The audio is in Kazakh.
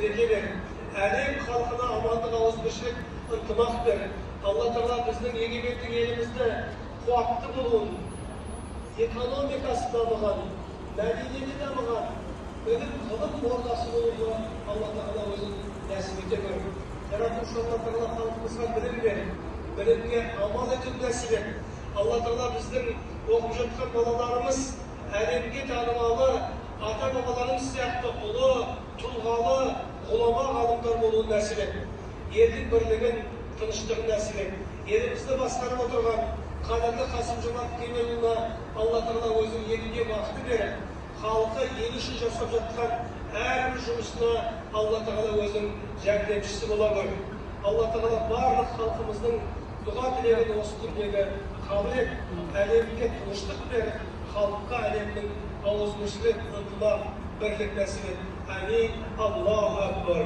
береке бер. Әлем халқына амандық, ауызбіршілік, ынтымақ бер. Алла Тағала біздің егеменді елімізді қуатты болуын, экономикасы дамыған, мәдениеті дамыған, ғылым ордасы болуға Алла Тағала өзін нәсіп ете бер. Жаратушы Алла Тағала халқымызға білім бер, білімге амал ету нәсіп ет. Алла Тағала біздің оқып жатқан балаларымыз әлемге танымалы, ата-бабаларымыз сияқты ұлы, тұлғалы, ғұлама ғалымдар болуын нәсіп ет. Елдің бірлігін, тыныштығын нәсіп ет. Елімізді басқарып отырған қадірлі Қасым-Жомарт Кемелұлына Алла Тағала өзінің еліне бақыт беріп, халқы ел үшін жасап жатқан әрбір жұмысына Алла Тағала өзінің жәрдемшісі бола гөр. Алла Тағала барлық халқымыздың дұға тілегін осы түрдегі қабыл ет, әлемге тыныштық бер, халыққа әлемнің ауызбіршілік, ынтымақ, бірлік нәсіп ет. Амин. Аллаху акбар.